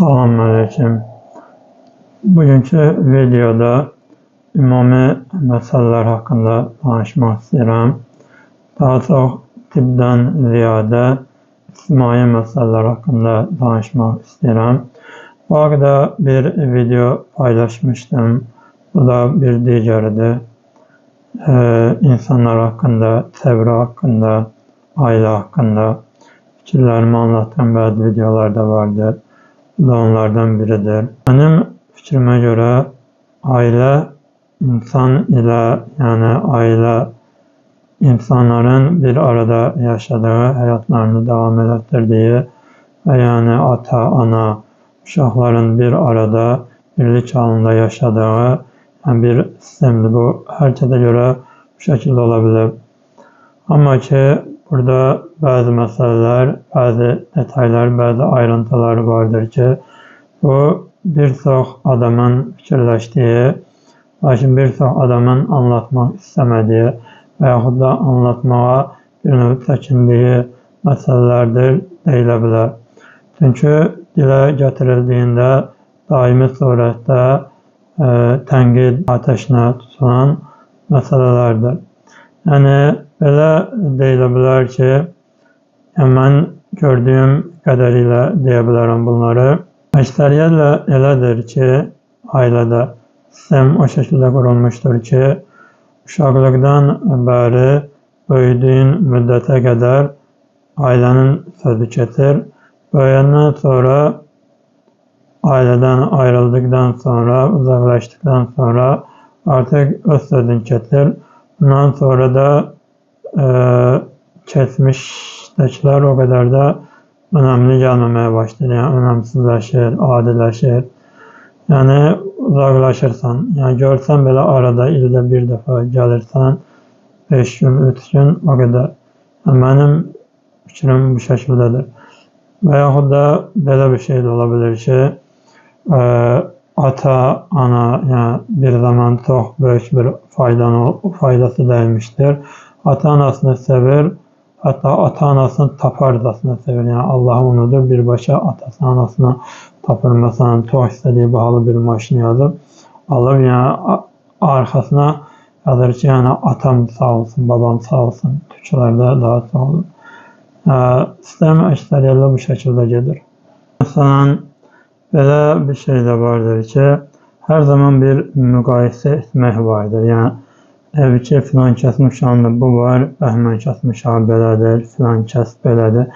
Selamünaleyküm. Bugünkü videoda ümumi məsələlər haqqında danışmaq istəyirəm. Daha çox tibbdən ziyadə ictimai məsələlər haqqında danışmaq istəyirəm. Bu haqda bir video paylaşmışdım. Bu da bir digəridir. İnsanlar haqqında, çevrə haqqında, ailə haqqında fikirlərimi anlattığım bəzi videolar da vardır. Bu da onlardan biridir. Benim fikrime göre aile insan ile, yani aile insanların bir arada yaşadığı, hayatlarını devam ettirdiği ve yani ata, ana, uşaqların bir arada birlik halinde yaşadığı yani bir sistemdir. Bu herkese göre bu şekilde olabilir. Ama ki burada bazı meseleler, bazı detaylar, bazı ayrıntılar vardır ki bu birçok adamın fikirləşdiyi, lakin birçok adamın anlatmaq istəmədiyi və yaxud da anlatmağa bir növ çəkindiyi məsələlərdir deyilə bilər. Çünki dilə gətirildiyində daimi surətdə tənqid ateşinə tutulan məsələlərdir. Yəni belə deyilə bilər ki, mən gördüyüm qədərilə deyə bilərəm bunları. Əksəriyyətlə elədir ki, ailədə sistem o şəkildə qurulmuşdur ki, uşaqlıqdan bəri böyüdüyün müddətə qədər ailənin sözü keçir. Böyüyəndən sonra ailədən ayrıldıqdan sonra, uzaqlaşdıqdan sonra artıq öz sözün keçir. Bundan sonra da keçmişdəkilər o qədər də önemli gəlməməyə başlayır, yəni önemsizləşir, adiləşir. Yəni uzaqlaşırsan, yəni görsən belə arada ildə bir dəfə gəlirsən, 5 gün, 3 gün o qədər. Yəni, mənim fikrim bu şəkildədir. Və yaxud da belə bir şey də ola bilir ki, ata, ana yəni bir zaman çox böyük bir faydası dəymişdir. Ata-anasını sevir. Hatta ata-anasını taparcasına sevir. Yani Allah'ı unudur. Birbaşa atasını, anasını tapır. Mesela çok istediği bahalı bir maşını yazıp alır. Yani arkasına yazır ki yani atam sağ olsun, babam sağ olsun. Türkçelerde daha sağ olur. Sistem əksəriyyətlə bu şəkildə gedir. Mesela belə bir şey de vardır ki, her zaman bir müqayisə etmək vardır. Yani ev ki, filan kəsin uşağında bu var, bəhmən kəsin uşağı belədir, filan kəs belədir.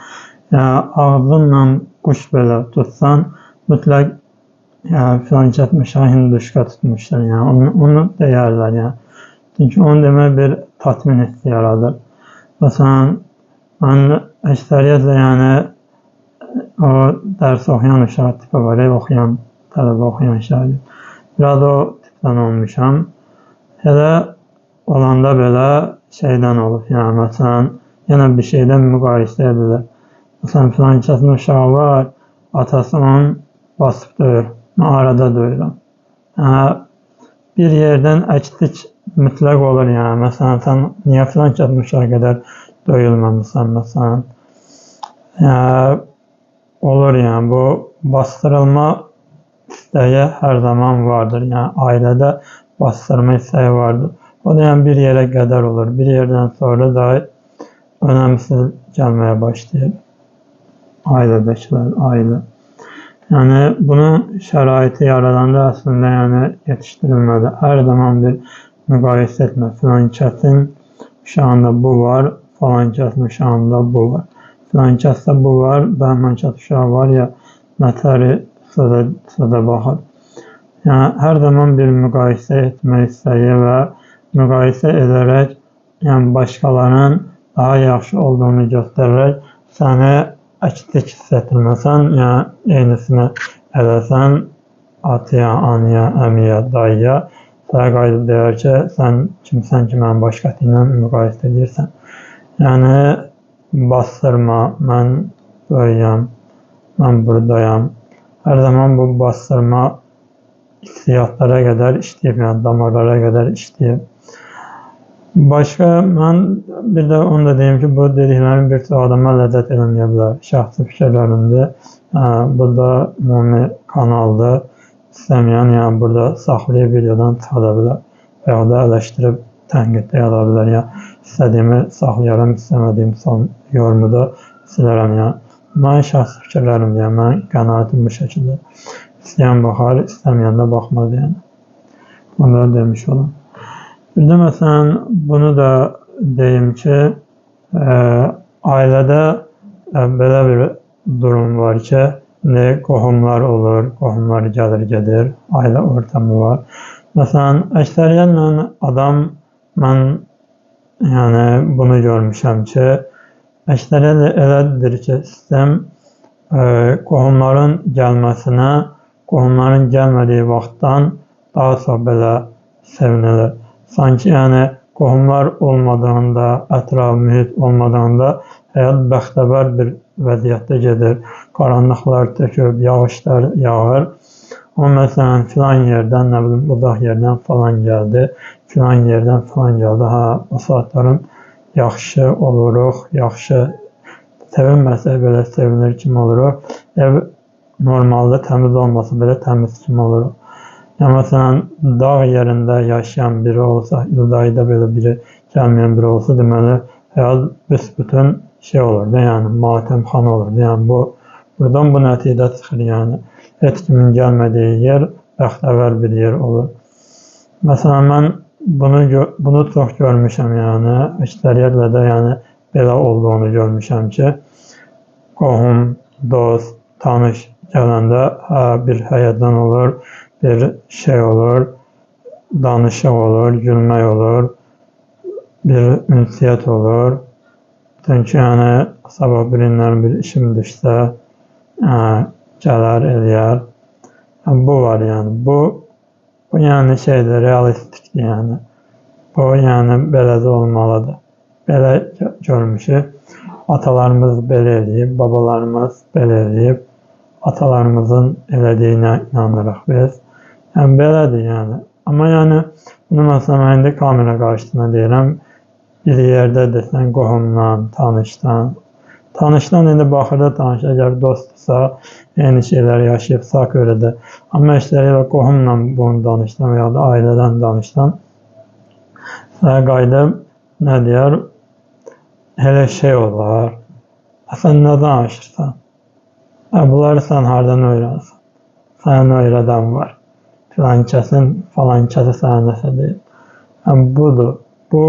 Yəni, ağzınla quş belə tutsan, mütləq filan kəsin uşağı hinduşka tutmuşdur. Yəni, onu deyərlər. Yəni. Çünki onu demək bir tatmin hissi yaradır. Məsələn, mən əksəriyyətlə yəni, o dərs oxuyan uşaq tipi var, ev oxuyan, tələbə oxuyan uşaq. Biraz o tipdən olmuşam. Elə olanda belə şeydən olub, yəni məsələn, yenə bir şeydən müqayisə edilir. Məsələn, filan kəsin uşağı var, atası onun basıb döyür, mən arada döyürəm. Yəni, bir yerdən əkdik mütləq olur, yəni məsələn, sən niyə filan kəsin uşağı qədər döyülməmişsən, məsələn. Yəni, olur yəni, bu bastırılma istəyi hər zaman vardır, yəni ailədə bastırma istəyi vardır. O da yəni bir yerə qədər olur. Bir yerdən sonra da önemsiz gəlməyə başlayır. Ailədəkilər, ailə. Yəni bunun şəraiti yaradanda əslində yəni yetişdirilməli. Hər zaman bir müqayisə etmə. Filan kəsin uşağında bu var, falan kəsin uşağında bu var. Filan kəsdə bu var, bəhmən kəs uşağı var ya, nətəri sözə baxır. Yəni hər zaman bir müqayisə etmə istəyi və müqayisə edərək, yəni başqalarının daha yaxşı olduğunu göstərərək səni əkdik hissettirməsən, yəni eynisini edəsən atıya, anıya, əmiyə, dayıya, sənə qayıdıb deyər ki, sən kimsən ki, mən başqası ilə müqayisə edirsən. Yəni bastırma, mən böyüyəm, mən buradayam. Hər zaman bu bastırma hissiyatlara qədər işləyib, yəni damarlara qədər işləyib. Başqa, mən bir də onu da deyim ki, bu dediklərim bir çox adama ləzzət eləməyə bilər, şəxsi fikirlərimdir. Bu da ümumi kanaldır. İstəməyən yəni burada saxlayıb videodan çıxada bilər və ya da ələşdirib tənqiddə yaza bilər. Yəni istədiyimi saxlayaram, istəmədiyim son yorumu da silərəm. Yəni mənim şəxsi fikirlərimdir. Yəni mən qənaətim bu şəkildə. İstəyən baxar, istəməyən də baxmaz yəni. Bunu da demiş olum. Bir də məsələn bunu da deyim ki, ailədə belə bir durum var ki, qohumlar olur, qohumlar gəlir gedir, ailə ortamı var. Məsələn, əksəriyyətlə adam, mən yəni bunu görmüşəm ki, əksəriyyət elədir ki, sistem qohumların gəlməsinə, qohumların gəlmədiyi vaxtdan daha çox belə sevinilir. Sanki yəni qohumlar olmadığında, ətraf mühit olmadığında həyat bəxtəvər bir vəziyyətdə gedir. Qaranlıqlar töküb, yağışlar yağır. Amma məsələn, filan yerdən, nə bilim, uzaq yerdən falan gəldi, filan yerdən falan gəldi. O saatlarım yaxşı oluruq, yaxşı sevinməsə belə sevinir kimi oluruq. Ev normalda təmiz olmasa belə təmiz kimi oluruq. Yəni, məsələn, dağ yerində yaşayan biri olsa, ildayda belə biri gəlməyən biri olsa, deməli, həyat büsbütün şey olurdu, yəni matəmxana olurdu. Yəni, buradan bu nəticə çıxır, yəni heç kimin gəlmədiyi yer bəxtəvər bir yer olur. Məsələn, mən bunu çox görmüşəm, yəni əksəriyyətlə də yəni belə olduğunu görmüşəm ki, qohum, dost, tanış gələndə bir həyəcan olur, bir şey olur, danışıq olur, gülmək olur, bir ünsiyyət olur. Çünki yəni sabah birindən bir işim düşsə, gələr, eləyər. Bu var yəni, bu yəni şeydir, realistikdir yəni. Bu yəni belədə olmalıdır. Belə görmüşük. Atalarımız belə eləyib, babalarımız belə eləyib, atalarımızın elədiyinə inanırıq biz. Yəni belədir yəni. Amma yəni bunu məsələn mən indi kamera qarşısında deyirəm, bir yerdə desən qohumdan, tanışdan indi baxırda tanış, əgər dostdursa, eyni şeylər yaşayıbsa görədir. Amma əksəriyyətlə qohumla bunu danışdan və ya da ailədən danışdan sənə qayıdıb nə deyər? Elə şey olar. Sən nə danışırsan? Bunları sən hardan öyrənsən? Sənə öyrədən var. Filan kəsin, falan kəsi sənə nəsə deyil. Budur. Bu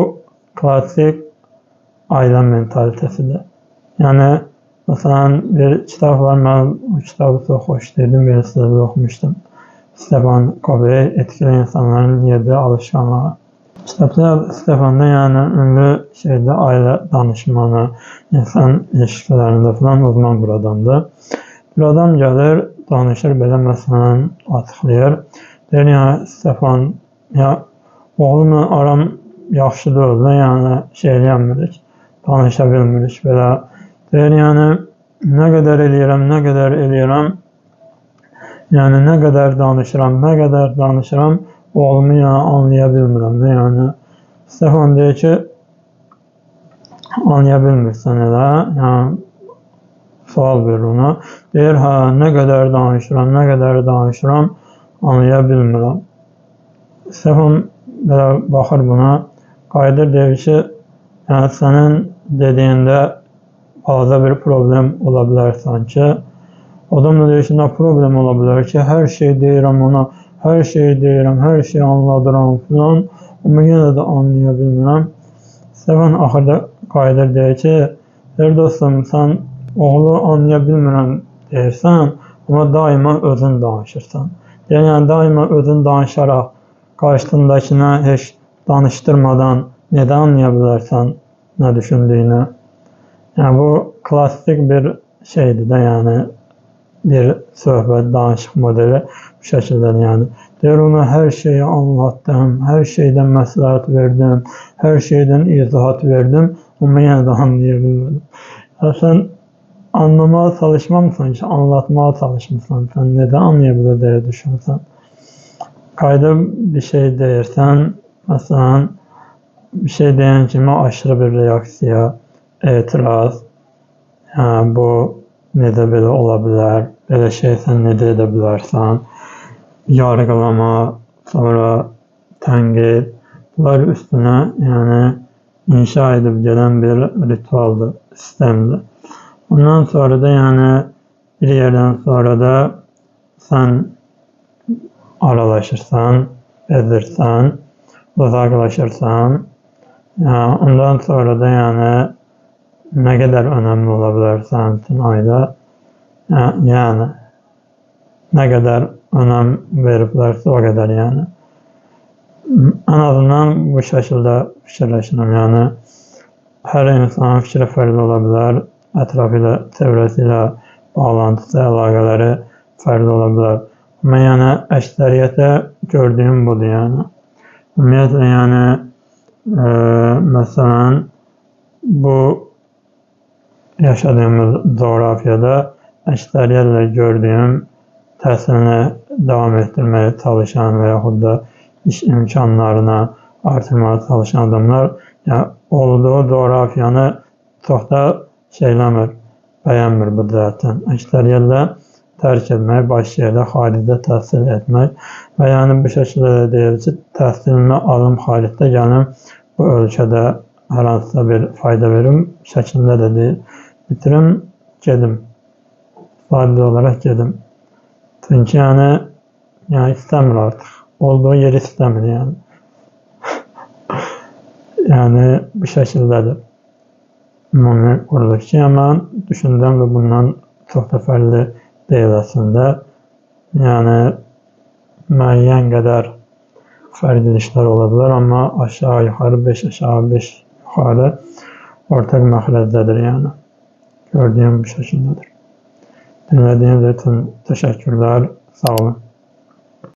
klasik ailə mentalitəsidir. Yəni, məsələn, bir kitab var, mən bu kitabı çox xoşlayırdım, bir sözü oxumuşdum. Stefan Covey, Etkili insanların 7 alışkanlığı. Stefanda yəni ünlü şeydə ailə danışmanı, insan ilişkilərində falan uzman bir adamdır. Bir adam gəlir, danışır belə məsələn açıqlayır. Deyir, yəni Stefan, oğlumla aram yaxşı deyil, yəni şey eləyəmirik, danışa bilmirik belə. Deyir, yəni nə qədər eləyirəm, yəni nə qədər danışıram, oğlumu yəni anlaya bilmirəm. Yəni Stefan deyir ki, anlaya bilmirsən elə, yəni sual verir ona. Deyir, nə qədər danışıram, anlaya bilmirəm. Stefan belə baxır buna, qayıdır deyir ki, yəni sənin dediyində balaca bir problem ola bilər sanki. Adam da deyir ki, nə problem ola bilər ki, hər şey deyirəm ona, hər şey anladıram filan, amma yenə də anlaya bilmirəm. Stefan axırda qayıdır deyir ki, dostum, sən oğlu anlaya bilmirəm deyirsən, amma daima özün danışırsan. Yəni, daima özün danışaraq qarşısındakına heç danışdırmadan nədən anlaya bilərsən nə düşündüyünü. Yəni, bu klassik bir şeydir də, yəni bir söhbət, danışıq modeli bu şəkildə, yəni. Deyir, ona hər şeyi anlattım, hər şeydən məsləhət verdim, hər şeydən izahat verdim, amma yenə də anlaya bilmədim. Sən anlamaya çalışmamısan ki, anlatmaya çalışmısan, sən nədən anlaya bilir deyə düşünürsən. Qayıdıb bir şey deyirsən, məsələn, bir şey deyən kimi aşırı bir reaksiya, etiraz, bu necə belə ola bilər, belə şey sən necə edə bilərsən? Yargılama, sonra tənqid, bunlar üstünə yəni inşa edib gedən bir ritualdır, sistemdir. Ondan sonra da yəni bir yerdən sonra da sən aralaşırsan, bezirsən, uzaqlaşırsan. Ondan sonra da yəni nə qədər önəmli ola bilər sənin üçün ailə? Yəni nə qədər önəm veriblərsə o qədər yəni. Ən azından bu şəkildə fikirləşirəm. Yəni hər insanın fikri fərqli ola bilər, ətrafı ilə, çevrəsi ilə bağlantısı, əlaqələri fərqli ola bilər. Amma yəni əksəriyyətə gördüyüm budur yəni. Ümumiyyətlə yəni məsələn bu yaşadığımız coğrafiyada əksəriyyətlə gördüyüm təhsilini davam etdirməyə çalışan və yaxud da iş imkanlarına artırmağa çalışan adamlar yəni, olduğu coğrafiyanı çox da şeyləmir, bəyənmir bu cəhətdən. Əksəriyyətlə tərk etmək, başqa yerdə xaricdə təhsil etmək və yəni bu şəkildə də deyir ki, təhsilimi alım xaricdə gəlim, bu ölkədə hər hansısa bir fayda verim, şəklində də deyir, bitirim, gedim, fayda olaraq gedim. Çünki yəni istəmir artıq, olduğu yeri istəmir yəni. Yəni bu şəkildədir. Ümumi qurulur ki, mən düşündüm və bundan çox da fərqli deyil əslində. Yəni müəyyən qədər fərqliliklər ola bilər, amma aşağı yuxarı 5 aşağı 5 yuxarı ortaq məxrəcdədir yəni. Gördüyüm bu şəkildədir. Dinlədiyiniz üçün təşəkkürlər, sağ olun.